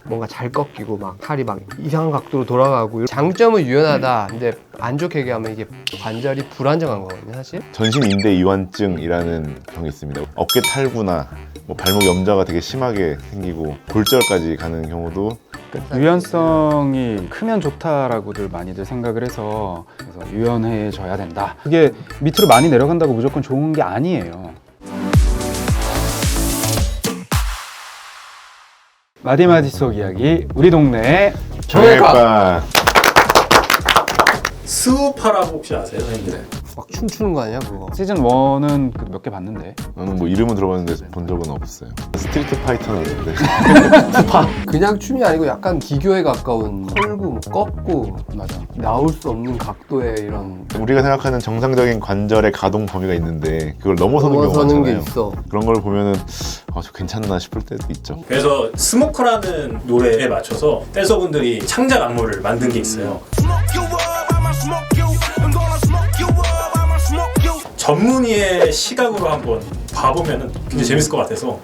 뭔가 잘 꺾이고 막 팔이 막 이상한 각도로 돌아가고. 장점은 유연하다. 근데 안 좋게 얘기하면 이게 관절이 불안정한 거거든요, 사실. 전신인대 이완증이라는 병이 있습니다. 어깨 탈구나 뭐 발목 염좌가 되게 심하게 생기고 골절까지 가는 경우도. 유연성이 크면 좋다라고들 많이들 생각을 해서 그래서 유연해져야 된다. 그게 밑으로 많이 내려간다고 무조건 좋은 게 아니에요. 마디마디 속 이야기, 우리 동네 정형외과. 스우파라고 혹시 아세요, 선생님들? 막 춤추는 거 아니야, 그거? 시즌 1은 몇 개 봤는데 저는 뭐 이름은 들어봤는데 본 적은 없어요. 스트리트 파이터는 있는데. 그냥 춤이 아니고 약간 기교에 가까운 털고 뭐 꺾고 맞아. 나올 수 없는 각도의 이런 우리가 생각하는 정상적인 관절의 가동 범위가 있는데 그걸 넘어서는 경우가 넘어서는 게 많잖아요. 있어. 그런 걸 보면은 저 괜찮나 싶을 때도 있죠. 그래서 스모커라는 노래에 맞춰서 댄서분들이 창작 안무를 만든 게 있어요. 전문의의 시각으로 한번 봐보면 굉장히 재밌을 것 같아서.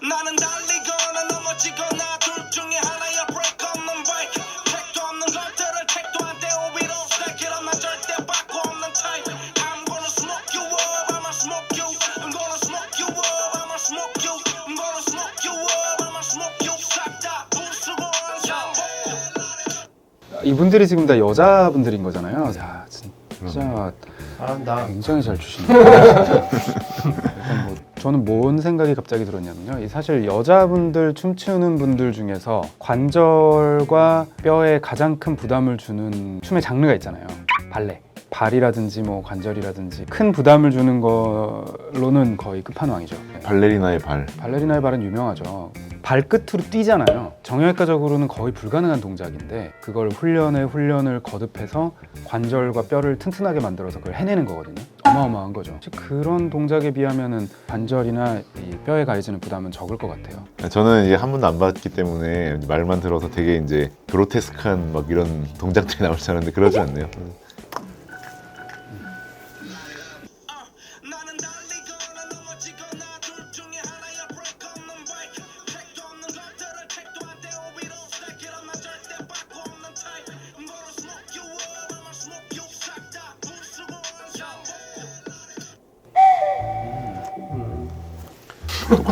나는 달리거나 넘어지거나 둘 중에 하나야. 브레이크 없는 바이크, 택도 없는 것들을 택도 안 떼어 위로 stack it up. 난 절대 바꾸 없는 타입. I'm gonna smoke you up, I'ma smoke you. I'm gonna smoke you up, I'ma smoke you. I'm gonna smoke you up, I'ma smoke you. 싹 다 부수고 이분들이 지금 다 여자분들인 거잖아요. 자, 진짜 나 굉장히 잘 추시네요. 일단 뭐 저는 뭔 생각이 갑자기 들었냐면요. 사실 여자분들 춤추는 분들 중에서 관절과 뼈에 가장 큰 부담을 주는 춤의 장르가 있잖아요. 발레. 발이라든지 뭐 관절이라든지 큰 부담을 주는 걸로는 거의 끝판왕이죠. 발레리나의 발. 발레리나의 발은 유명하죠. 발끝으로 뛰잖아요. 정형외과적으로는 거의 불가능한 동작인데 그걸 훈련을 거듭해서 관절과 뼈를 튼튼하게 만들어서 그걸 해내는 거거든요. 어마어마한 거죠. 그런 동작에 비하면은 관절이나 이 뼈에 가해지는 부담은 적을 것 같아요. 저는 이제 한 번도 안 봤기 때문에 말만 들어서 되게 이제 그로테스크한 막 이런 동작들이 나올 줄 알았는데 그러지 않네요. 나는 달리거나 넘어지거나 둘 중에 하나야. 브레이크 없는 바이크, 택도 없는 것들을 택도 안 떼어 위로 stack it up. 난 절대 바꾸 없는 타입. I'm gonna smoke you up, I'ma smoke you. 싹 다 부수고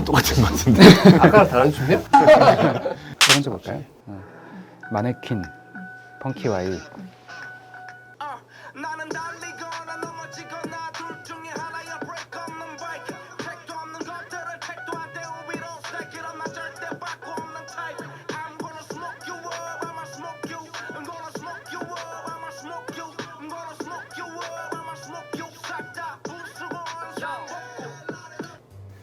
똑같은 것 같은데. 아까랑 다른 춤이야? 첫 번째 볼까요? 마네킹, 펑키와이. 나는 달리거나 넘어지거나 둘 중에 하나야. 브레이크 없는 바이크, 택도 없는 것들을 택도 안 떼어 위로 stack it up. 난 절대 바꾸 없는 타입. I'm gonna smoke you up, I'ma smoke you. I'm gonna smoke you up, I'ma smoke you. I'm gonna smoke you up, I'ma smoke you. 싹 다 부수고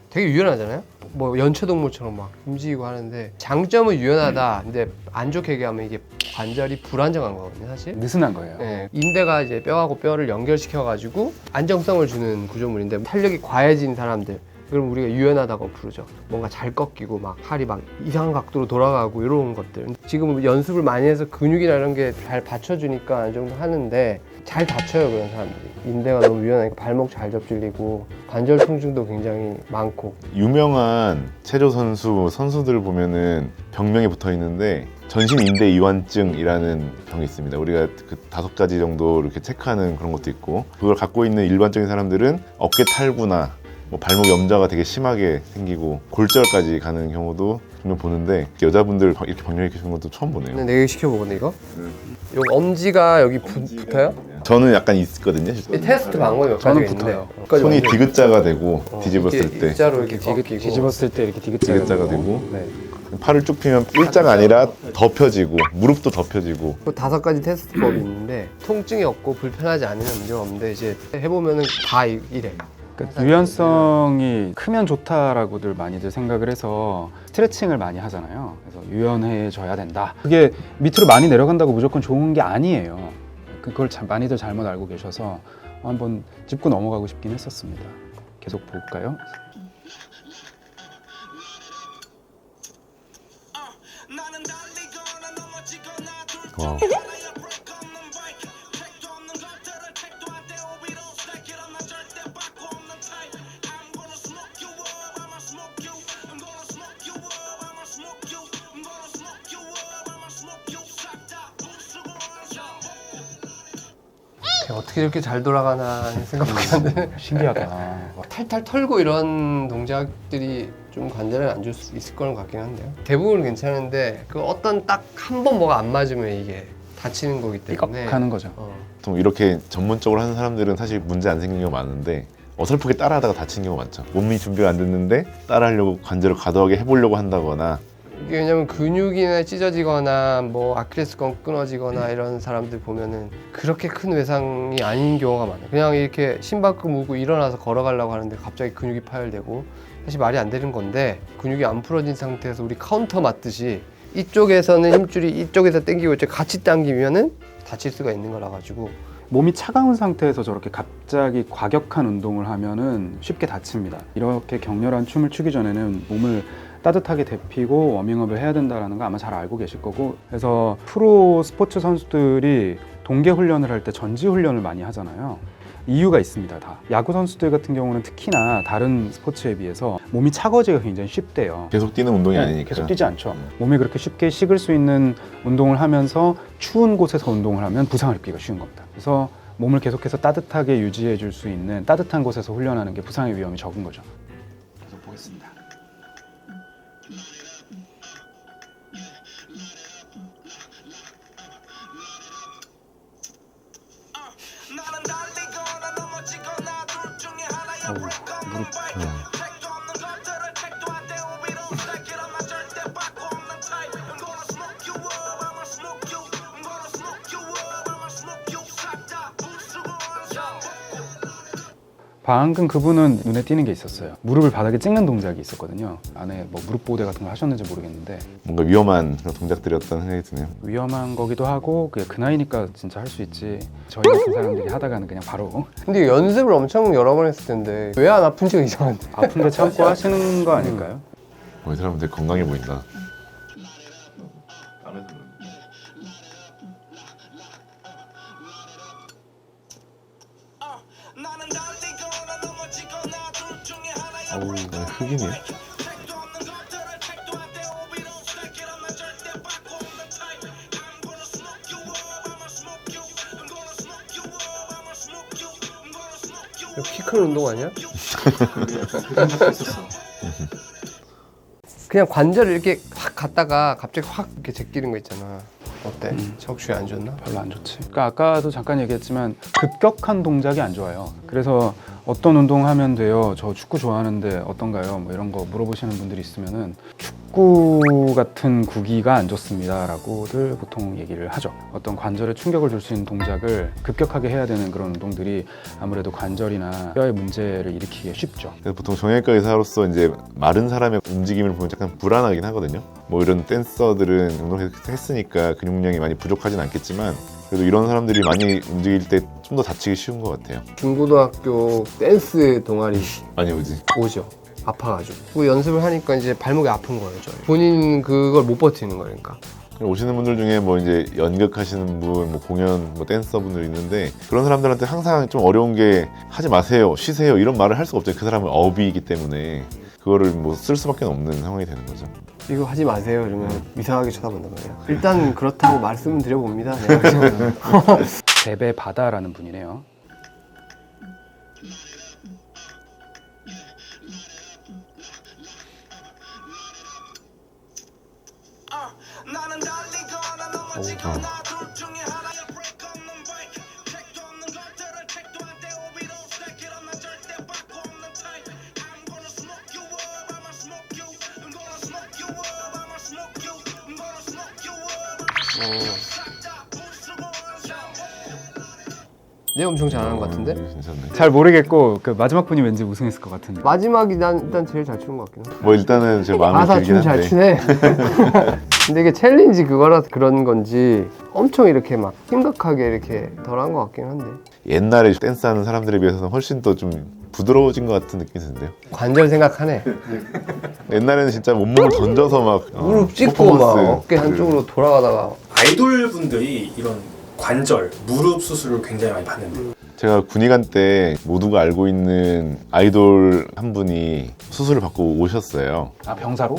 되게 유연하잖아요? 뭐 연체동물처럼 막 움직이고 하는데 장점은 유연하다. 근데 안 좋게 얘기하면 이게 관절이 불안정한 거거든요, 사실. 느슨한 거예요. 네, 인대가 이제 뼈하고 뼈를 연결시켜가지고 안정성을 주는 구조물인데 탄력이 과해진 사람들, 그럼 우리가 유연하다고 부르죠. 뭔가 잘 꺾이고 막 팔이 막 이상한 각도로 돌아가고 이런 것들. 지금 연습을 많이 해서 근육이나 이런 게 잘 받쳐주니까 어느 정도 하는데 잘 다쳐요, 그런 사람들이. 인대가 너무 유연하니까 발목 잘 접질리고 관절 통증도 굉장히 많고. 유명한 체조 선수들 보면은 병명이 붙어 있는데 전신인대 이완증이라는 병이 있습니다. 우리가 그 5가지 정도 이렇게 체크하는 그런 것도 있고, 그걸 갖고 있는 일반적인 사람들은 어깨 탈구나 뭐 발목 염좌가 되게 심하게 생기고 골절까지 가는 경우도 종종 보는데 여자분들 이렇게 병력이 계신 것도 처음 보네요. 근데 내가 시켜보거든 이거? 여기 엄지가 여기 붙어요? 저는 약간 있거든요. 이 테스트 방법이 몇 저는 가지가 있는데 붙어요. 여기까지 손이 완전- 디귿자가 되고 뒤집었을 이렇게 때 일자로 이렇게 꺾이고 뒤집었을 때 이렇게 디귿자가 디귿자가 되고 네. 팔을 쭉 펴면 일자가 아니라 덮여지고 무릎도 덮여지고. 그 5가지 테스트법이 있는데 통증이 없고 불편하지 않으면 문제가 없는데 이제 해보면은 다 이래. 그러니까 유연성이 크면 좋다라고들 많이들 생각을 해서 스트레칭을 많이 하잖아요. 그래서 유연해져야 된다. 그게 밑으로 많이 내려간다고 무조건 좋은 게 아니에요. 그걸 많이들 잘못 알고 계셔서 한번 짚고 넘어가고 싶긴 했었습니다. 계속 볼까요? 나는 어떻게 저렇게 잘 돌아가나 하는 생각밖에 안 드네. 신기하다. 탈탈 털고 이런 동작들이 좀 관절에 안 좋을 수 있을 거는 같긴 한데요. 대부분은 괜찮은데 그 어떤 딱 한 번 뭐가 안 맞으면 이게 다치는 거기 때문에 삐걱하는 거죠. 보통 이렇게 전문적으로 하는 사람들은 사실 문제 안 생기는 경우가 많은데 어설프게 따라하다가 다치는 경우가 많죠. 몸이 준비가 안 됐는데 따라하려고 관절을 과도하게 해보려고 한다거나 이게 왜냐면 근육이나 찢어지거나 뭐 아킬레스건 끊어지거나 이런 사람들 보면은 그렇게 큰 외상이 아닌 경우가 많아요. 그냥 이렇게 신발끈 묶고 일어나서 걸어가려고 하는데 갑자기 근육이 파열되고 사실 말이 안 되는 건데 근육이 안 풀어진 상태에서 우리 카운터 맞듯이 이쪽에서는 힘줄이 이쪽에서 당기고 이쪽 같이 당기면은 다칠 수가 있는 거라 가지고 몸이 차가운 상태에서 저렇게 갑자기 과격한 운동을 하면은 쉽게 다칩니다. 이렇게 격렬한 춤을 추기 전에는 몸을 따뜻하게 데피고 워밍업을 해야 된다는 거 아마 잘 알고 계실 거고, 그래서 프로 스포츠 선수들이 동계 훈련을 할 때 전지 훈련을 많이 하잖아요. 이유가 있습니다. 다 야구 선수들 같은 경우는 특히나 다른 스포츠에 비해서 몸이 차가워지기가 굉장히 쉽대요. 계속 뛰는 운동이 아니니까. 계속 뛰지 않죠. 몸이 그렇게 쉽게 식을 수 있는 운동을 하면서 추운 곳에서 운동을 하면 부상을 입기가 쉬운 겁니다. 그래서 몸을 계속해서 따뜻하게 유지해 줄 수 있는 따뜻한 곳에서 훈련하는 게 부상의 위험이 적은 거죠. 계속 보겠습니다. 나는 달리거나 넘어지거나 둘 중에 하나야 break 없는 bike 택도 없는 것들을 택도 안 돼 우비로 stack it 나 절대 바꿔 없는 type I'm gonna smoke you up I'ma smoke you I'm gonna smoke you up I'ma smoke you 싹 다 부수고 방금 그분은 눈에 띄는 게 있었어요. 무릎을 바닥에 찍는 동작이 있었거든요. 안에 뭐 무릎 보호대 같은 거 하셨는지 모르겠는데 뭔가 위험한 그런 동작들이었다는 생각이 드네요. 위험한 거기도 하고 그게 그 나이니까 진짜 할 수 있지. 저희 같은 사람들이 하다가는 그냥 바로 근데 연습을 엄청 여러 번 했을 텐데 왜 안 아픈지가 이상한데. 아픈데 참고 하시는 거 아닐까요? 이 사람은 되게 건강해 보인다. 나는 달리거나 넘어지거나 둘 중에 하나야 break 흑인이야. 택도 없는 것들을 택도 안 돼 우비로 stack it 나 절대 바꿔 없는 type I'm gonna smoke you up I'ma smoke you I'm gonna smoke you up I'ma smoke you I'm gonna smoke you 이거 키 큰 운동 아니야? 그냥 관절을 이렇게 확 갔다가 갑자기 확 이렇게 제끼는 거 있잖아. 어때? 척추에 안 좋나? 별로 안 좋지. 그러니까 아까도 잠깐 얘기했지만 급격한 동작이 안 좋아요. 그래서 어떤 운동 하면 돼요? 저 축구 좋아하는데 어떤가요? 뭐 이런 거 물어보시는 분들이 있으면은 축구 같은 구기가 안 좋습니다라고들 보통 얘기를 하죠. 어떤 관절에 충격을 줄 수 있는 동작을 급격하게 해야 되는 그런 운동들이 아무래도 관절이나 뼈에 문제를 일으키기 쉽죠. 그래서 보통 정형외과 의사로서 이제 마른 사람의 움직임을 보면 약간 불안하긴 하거든요. 뭐 이런 댄서들은 운동을 했으니까 근육량이 많이 부족하진 않겠지만 그래도 이런 사람들이 많이 움직일 때 좀 더 다치기 쉬운 것 같아요. 중고등학교 댄스 동아리 많이 오지. 오죠. 아파가지고. 그 연습을 하니까 이제 발목이 아픈 거예요, 저희. 본인 그걸 못 버티는 거예요, 그러니까. 오시는 분들 중에 뭐 이제 연극하시는 분, 뭐 공연, 뭐 댄서분들 있는데 그런 사람들한테 항상 좀 어려운 게 하지 마세요, 쉬세요 이런 말을 할 수가 없잖아요. 그 사람은 업이기 때문에 그거를 뭐 쓸 수밖에 없는 상황이 되는 거죠. 이거 하지 마세요, 이러면 이상하게 쳐다본단 말이에요. 일단 그렇다고 말씀을 드려봅니다. 내가 그냥. 베베 바다라는 분이네요. 나는 달리거나 넘어지거나 둘 중에 하나야 break 없는 bike 택도 없는 것들을 택도 안 돼 우비로 stack it 나 절대 바꿔 없는 type I'm gonna smoke you up I'ma smoke you I'm gonna smoke you up I'ma smoke you I'm gonna smoke you up 싹다 부수고 내 엄청 잘하는 것 같은데? 괜찮네. 잘 모르겠고 그 마지막 분이 왠지 우승했을 것 같은데. 마지막이 난 일단 제일 잘 추는 것 같긴 해. 뭐 일단은 제 마음에 가사 들긴 춤 잘 한데 추네. 근데 이게 챌린지 그거라서 그런 건지 엄청 이렇게 막 심각하게 이렇게 덜한 것 같긴 한데. 옛날에 댄스하는 사람들에 비해서는 훨씬 더 좀 부드러워진 것 같은 느낌이 드는데요. 관절 생각하네. 옛날에는 진짜 온몸을 던져서 막 무릎 찢고 막 퍼포먼스. 어깨 한쪽으로 돌아가다가 아이돌 분들이 이런 관절, 무릎 수술을 굉장히 많이 받는데 제가 군의관 때 모두가 알고 있는 아이돌 한 분이 수술을 받고 오셨어요. 아 병사로?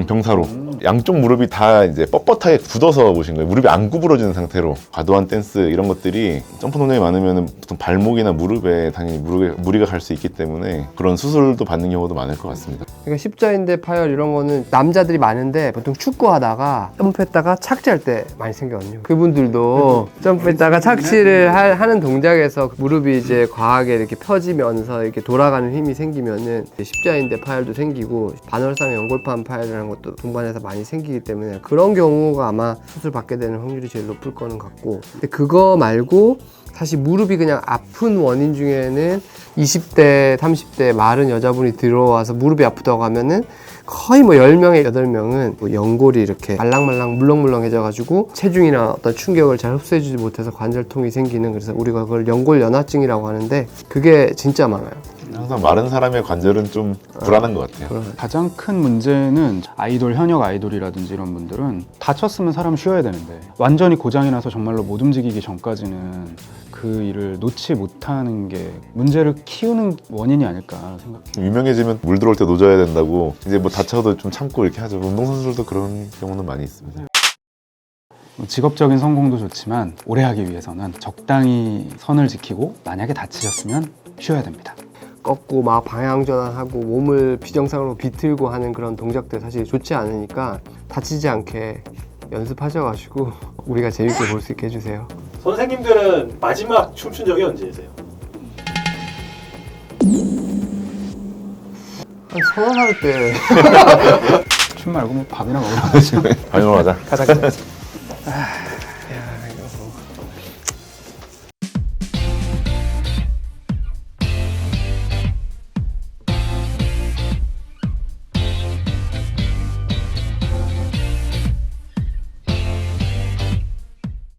병사로. 양쪽 무릎이 다 이제 뻣뻣하게 굳어서 오신 거예요. 무릎이 안 구부러지는 상태로. 과도한 댄스 이런 것들이 점프 동작이 많으면 보통 발목이나 무릎에 당연히 무리가 갈 수 있기 때문에 그런 수술도 받는 경우도 많을 것 같습니다. 그러니까 십자인대 파열 이런 거는 남자들이 많은데 보통 축구하다가 점프했다가 착지할 때 많이 생겼거든요. 그분들도 점프했다가 착지를 하는 동작에서 무릎이 이제 과하게 이렇게 펴지면서 이렇게 돌아가는 힘이 생기면은 십자인대 파열도 생기고 반월상 연골판 파열이라는 것도 동반해서 많이 생기기 때문에 그런 경우가 아마 수술 받게 되는 확률이 제일 높을 거는 같고, 근데 그거 말고 사실 무릎이 그냥 아픈 원인 중에는 20대, 30대 마른 여자분이 들어와서 무릎이 아프다고 하면은 거의 뭐 10명에 8명은 뭐 연골이 이렇게 말랑말랑 물렁물렁해져가지고 체중이나 어떤 충격을 잘 흡수해주지 못해서 관절통이 생기는, 그래서 우리가 그걸 연골연화증이라고 하는데 그게 진짜 많아요. 항상 마른 사람의 관절은 좀 불안한 것 같아요. 가장 큰 문제는 아이돌, 현역 아이돌이라든지 이런 분들은 다쳤으면 사람 쉬어야 되는데 완전히 고장이 나서 정말로 못 움직이기 전까지는 그 일을 놓지 못하는 게 문제를 키우는 원인이 아닐까 생각해요. 유명해지면 물 들어올 때 노져야 된다고 이제 뭐 다쳐도 좀 참고 이렇게 하죠. 운동선수들도 그런 경우는 많이 있습니다. 직업적인 성공도 좋지만 오래 하기 위해서는 적당히 선을 지키고 만약에 다치셨으면 쉬어야 됩니다. 꺾고 막 방향 전환하고 몸을 비정상으로 비틀고 하는 그런 동작들 사실 좋지 않으니까 다치지 않게 연습하셔가지고 우리가 재밌게 볼 수 있게 해주세요. 선생님들은 마지막 춤춘 적이 언제세요? 한 서너 살 때 춤 말고 뭐 밥이나 먹으러 가죠. 반영을 하자. 가자.